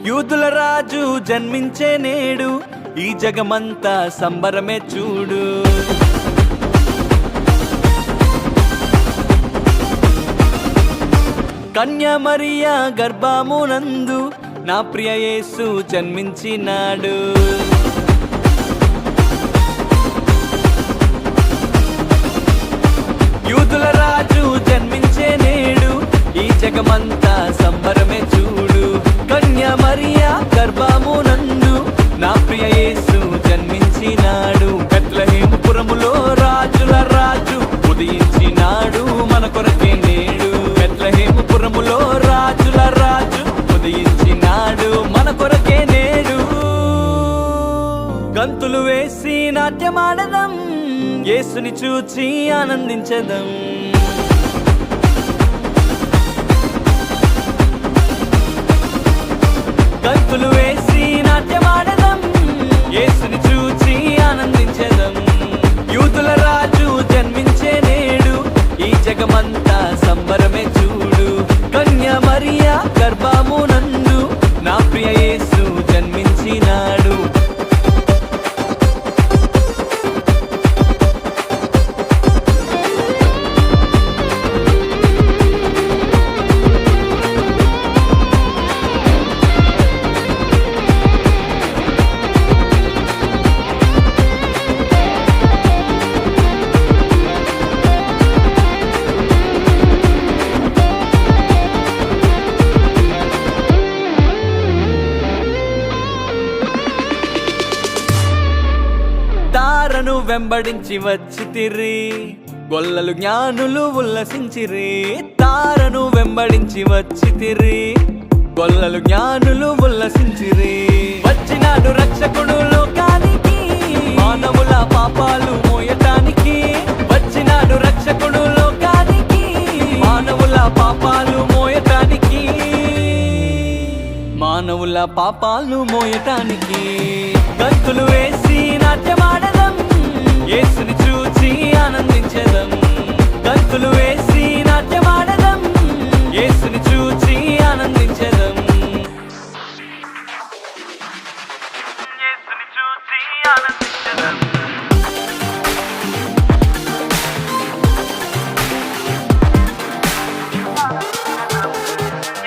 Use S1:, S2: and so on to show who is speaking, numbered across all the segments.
S1: యూదుల రాజు జన్మించే నేడు, ఈ జగమంతా సంబరమే చూడు. కన్య మరియా గర్భమునందు నా ప్రియ యేసు జన్మించినాడు. యూదుల రాజు జన్మించే నేడు, ఈ జగమంతా సంబరమే చూడు. కన్య మరియా గర్భమునందు నా ప్రియ యేసు జన్మించినాడు. బెత్లెహేముపురములో రాజుల రాజు ఉదయించినాడు మన కొరకే నేడు. బెత్లెహేముపురములో రాజుల రాజు ఉదయించినాడు మన కొరకే నేడు. గంతులు వేసి నాట్యమాడదం, యేసుని చూచి ఆనందించదం. గంతులు వేసి నాట్యమాడదం, యేసుని చూచి ఆనందించదం. యూదుల రాజు జన్మించే నేడు, ఈ జగమంతా సంబరమే చూడు. కన్య మరియా గర్భమునందు నా ప్రియ యేసు జన్మించినాడు. తారను వెంబడించి వచ్చితిరి, గొల్లలు జ్ఞానులు ఉల్లసించిరి. తారను వెంబడించి వచ్చితిరి, గొల్లలు జ్ఞానులు ఉల్లసించిరి. వచ్చినాడు రక్షకుడు లోకానికి, మానవుల పాపాలు మోయటానికి. వచ్చినాడు రక్షకుడు లోకానికి, మానవుల పాపాలు మోయటానికి. మానవుల పాపాలు మోయటానికి. గంతులు వేసి నాట్యమాడదం, యేసుని చూచి ఆనందించదం. గంతులు వేసి నాట్యమాడదం, యేసుని చూచి ఆనందించదం. యేసుని చూచి ఆనందించదం.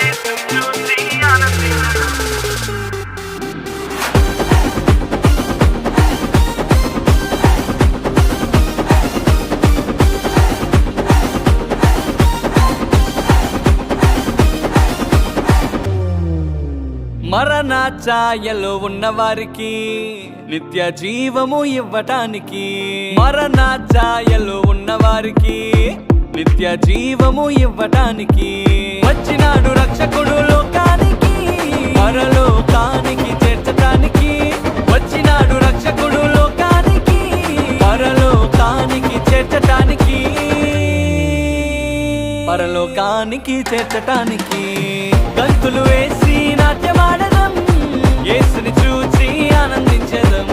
S1: యేసుని చూచి ఆనందించదం. మరణ ఛాయలో ఉన్నవారికి నిత్య జీవము ఇవ్వటానికి. మరణ ఛాయలో ఉన్నవారికి నిత్య జీవము ఇవ్వటానికి. వచ్చినాడు రక్షకుడు లోకానికి, పరలోకానికి చేర్చటానికి. వచ్చినాడు రక్షకుడు లోకానికి, పరలోకానికి చేర్చటానికి. పరలోకానికి చేర్చటానికి. గంతులు వేసి నాట్యమాడదం, యేసుని చూచి ఆనందించదం.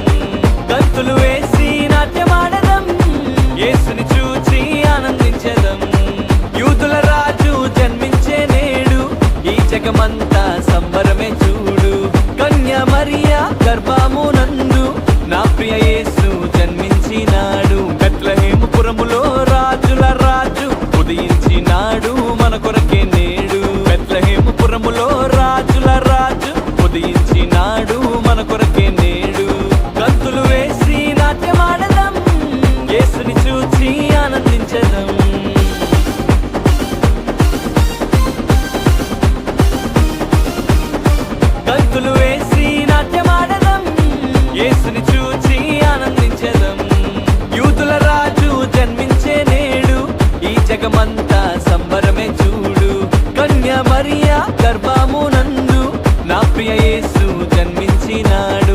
S1: గంతులు వేసి నాట్యమాడదం, యేసుని చూచి ఆనందించదం. యూదుల రాజు జన్మించే నేడు, ఈ జగమంతా సంబరమే చూడు. కన్య మరియా గర్భమునందు నా ప్రియ యేసు జన్మించినాడు. బెత్లెహేముపురములో రాజుల రాజు ఉదయించినాడు మన కొరకే నేడు. బెత్లెహేముపురములో రాజుల రాజు ఉదయించినాడు మన కొరకే నేడు. గంతులు వేసి నాట్యమాడదం, యేసుని చూచి ఆనందించదం. గంతులు వేసి నాట్యమాడదం, యేసుని చూచి ఆనందించదం. యూదుల రాజు జన్మించే నేడు, ఈ జగమంతా సంబరమే చూడు. కన్య మరియా గర్భమునందు నా ప్రియ యేసు జన్మించినాడు.